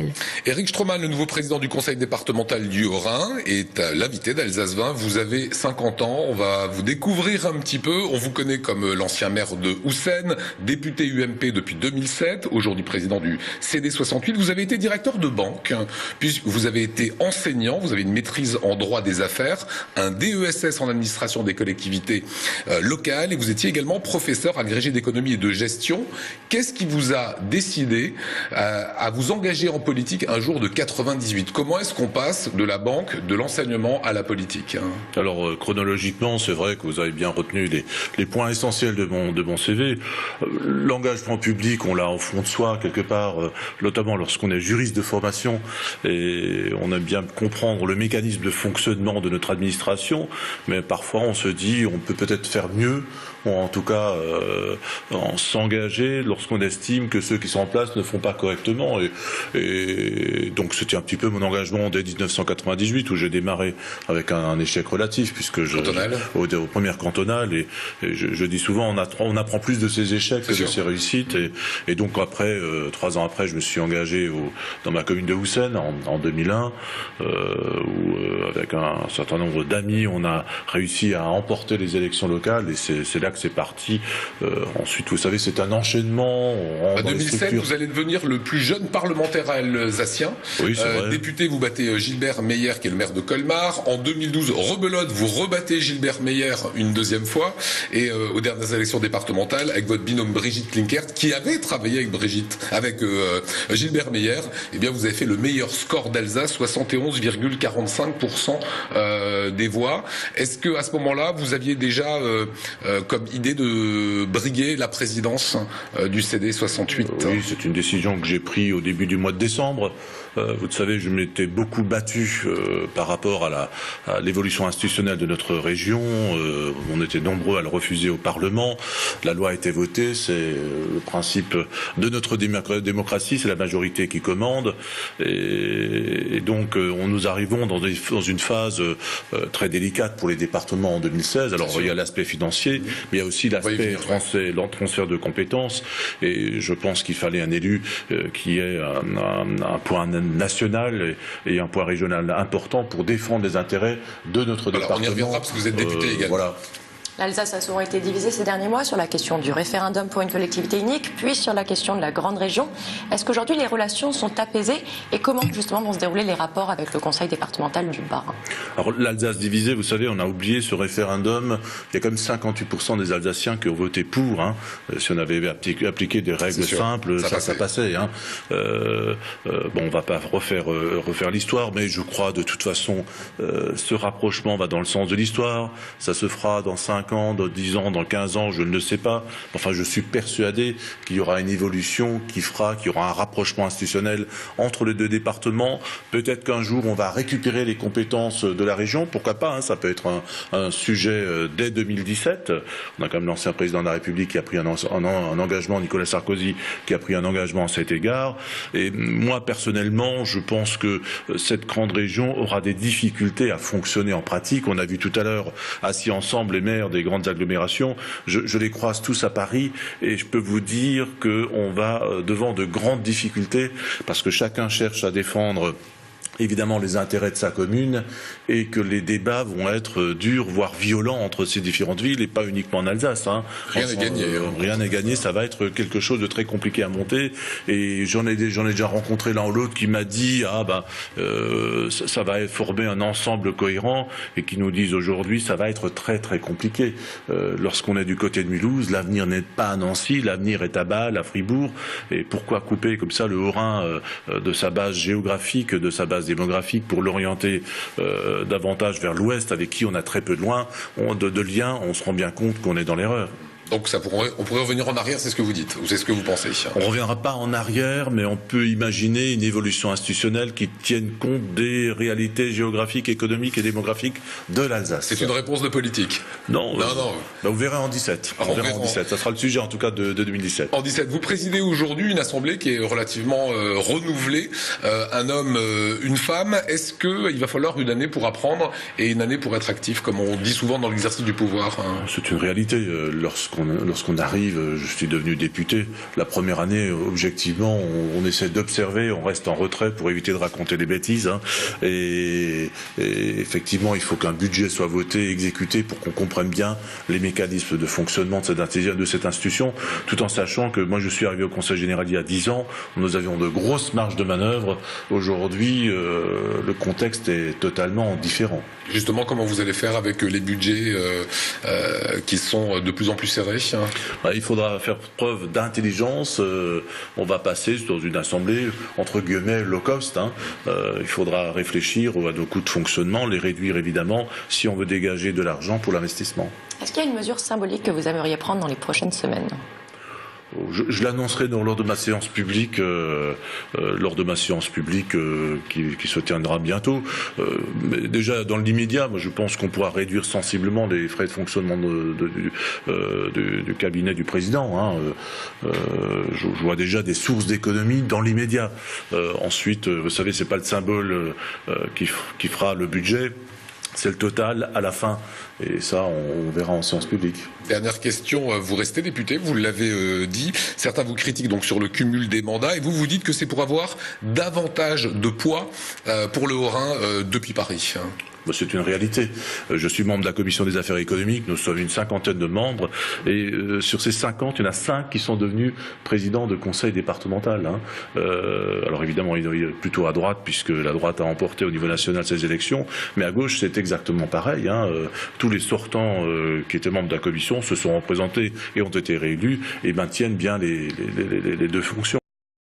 départemental. Éric Stroman, le nouveau président du conseil départemental du Haut-Rhin, est l'invité d'Alsace 20. Vous avez 50 ans, on va vous découvrir un petit peu. On vous connaît comme l'ancien maire de Houssen, député UMP depuis 2007, aujourd'hui président du CD 68. Vous avez été directeur de banque, puis vous avez été enseignant, vous avez une maîtrise en droit des affaires, un DESS en administration des collectivités locales, et vous étiez également professeur agrégé d'économie et de gestion. Qu'est-ce qui vous a décidé à vous engager en politique un jour de 98? Comment est-ce qu'on passe de la banque, de l'enseignement à la politique? Alors chronologiquement, c'est vrai que vous avez bien retenu les points essentiels de mon CV. L'engagement public, on l'a au fond de soi quelque part, notamment lorsqu'on est juriste de formation et on aime bien comprendre le mécanisme de fonctionnement de notre administration, mais parfois on se dit on peut peut-être faire mieux, ou en tout cas s'engager lorsqu'on estime que ceux qui sont en place ne font pas correctement. Et donc c'était un petit peu mon engagement dès 1998 où j'ai démarré avec un échec relatif puisque aux premières cantonales et je dis souvent on apprend plus de ses échecs que de ses réussites et donc après 3 ans après je me suis engagé dans ma commune de Houssen en 2001 où avec un certain nombre d'amis on a réussi à emporter les élections locales et c'est là que c'est parti. Ensuite vous savez c'est un enchaînement. En 2007 vous allez devenir le plus jeune parlementaire alsacien. Oui, c'est vrai. Député, vous battez Gilbert Meyer qui est le maire de Colmar. En 2012 rebelote, vous rebattez Gilbert Meyer une deuxième fois et aux dernières élections départementales avec votre binôme Brigitte Klinkert qui avait travaillé avec Gilbert Meyer, eh bien vous avez fait le meilleur score d'Alsace, 71,45% des voix. Est-ce que à ce moment-là vous aviez déjà comme idée de briguer la présidence du CD 68? Oui, c'est une décision que j'ai prise au début du mois de décembre. Vous le savez, je m'étais beaucoup battu par rapport à l'évolution institutionnelle de notre région. On était nombreux à le refuser au Parlement. La loi a été votée, c'est le principe de notre démocratie, c'est la majorité qui commande. Et donc, nous arrivons dans une phase très délicate pour les départements en 2016. Alors, il y a l'aspect financier, mais il y a aussi l'aspect transfert de compétences. Et je pense qu'il fallait un élu qui ait un point national et un point régional important pour défendre les intérêts de notre département. On y reviendra parce que vous êtes député également. Voilà. L'Alsace a souvent été divisée ces derniers mois sur la question du référendum pour une collectivité unique, puis sur la question de la grande région. Est-ce qu'aujourd'hui les relations sont apaisées et comment justement vont se dérouler les rapports avec le conseil départemental du Bas-Rhin? Alors l'Alsace divisée, vous savez, on a oublié ce référendum. Il y a quand même 58% des Alsaciens qui ont voté pour. Si on avait appliqué des règles simples, ça passait. Bon, on va pas refaire l'histoire, mais je crois de toute façon, ce rapprochement va dans le sens de l'histoire. Ça se fera dans 5 ans, dans 10 ans, dans 15 ans, je ne le sais pas. Enfin, je suis persuadé qu'il y aura une évolution qu'il y aura un rapprochement institutionnel entre les deux départements. Peut-être qu'un jour, on va récupérer les compétences de la région. Pourquoi pas, ça peut être un sujet dès 2017. On a quand même l'ancien président de la République qui a pris un engagement, Nicolas Sarkozy, qui a pris un engagement à cet égard. Et moi, personnellement, je pense que cette grande région aura des difficultés à fonctionner en pratique. On a vu tout à l'heure, assis ensemble, les maires des grandes agglomérations, je les croise tous à Paris et je peux vous dire qu'on va devant de grandes difficultés parce que chacun cherche à défendre évidemment les intérêts de sa commune et que les débats vont être durs, voire violents entre ces différentes villes et pas uniquement en Alsace. Rien n'est gagné. Rien n'est gagné, ça va être quelque chose de très compliqué à monter et j'en ai déjà rencontré l'un ou l'autre qui m'a dit ça va former un ensemble cohérent et qui nous disent aujourd'hui ça va être très très compliqué. Lorsqu'on est du côté de Mulhouse, l'avenir n'est pas à Nancy, l'avenir est à Bâle, à Fribourg et pourquoi couper comme ça le Haut-Rhin de sa base géographique, de sa base démographique pour l'orienter davantage vers l'ouest avec qui on a très peu de liens, on se rend bien compte qu'on est dans l'erreur. Donc on pourrait revenir en arrière, c'est ce que vous dites, ou c'est ce que vous pensez? On ne reviendra pas en arrière, mais on peut imaginer une évolution institutionnelle qui tienne compte des réalités géographiques, économiques et démographiques de l'Alsace. C'est une réponse de politique? Non. Vous verrez en 17. On verra en 17. Ça sera le sujet en tout cas de 2017. En 17, vous présidez aujourd'hui une assemblée qui est relativement renouvelée. Un homme, une femme. Est-ce qu'il va falloir une année pour apprendre et une année pour être actif, comme on dit souvent dans l'exercice du pouvoir? C'est une réalité. Lorsqu'on lorsqu'on arrive, je suis devenu député. La première année, objectivement, on essaie d'observer, on reste en retrait pour éviter de raconter des bêtises. Hein. Et effectivement, il faut qu'un budget soit voté, exécuté, pour qu'on comprenne bien les mécanismes de fonctionnement de cette institution, tout en sachant que moi je suis arrivé au Conseil général il y a 10 ans, nous avions de grosses marges de manœuvre. Aujourd'hui, le contexte est totalement différent. Justement, comment vous allez faire avec les budgets qui sont de plus en plus serrés? Il faudra faire preuve d'intelligence. On va passer dans une assemblée, entre guillemets, low cost. Hein. Il faudra réfléchir à nos coûts de fonctionnement, les réduire évidemment, si on veut dégager de l'argent pour l'investissement. Est-ce qu'il y a une mesure symbolique que vous aimeriez prendre dans les prochaines semaines ? Je l'annoncerai lors de ma séance publique, qui se tiendra bientôt. Mais déjà dans l'immédiat, moi je pense qu'on pourra réduire sensiblement les frais de fonctionnement du cabinet du président. Hein. Je vois déjà des sources d'économie dans l'immédiat. Ensuite, vous savez, c'est pas le symbole qui fera le budget. C'est le total à la fin. Et ça, on verra en séance publique. Dernière question, vous restez député, vous l'avez dit. Certains vous critiquent donc sur le cumul des mandats et vous dites que c'est pour avoir davantage de poids pour le Haut-Rhin depuis Paris. C'est une réalité. Je suis membre de la commission des affaires économiques, nous sommes une cinquantaine de membres, et sur ces 50, il y en a 5 qui sont devenus présidents de conseil départemental. Hein. Alors évidemment, il est plutôt à droite, puisque la droite a emporté au niveau national ces élections, mais à gauche, c'est exactement pareil. Hein. Tous les sortants qui étaient membres de la commission se sont représentés et ont été réélus, et maintiennent bien les 2 fonctions.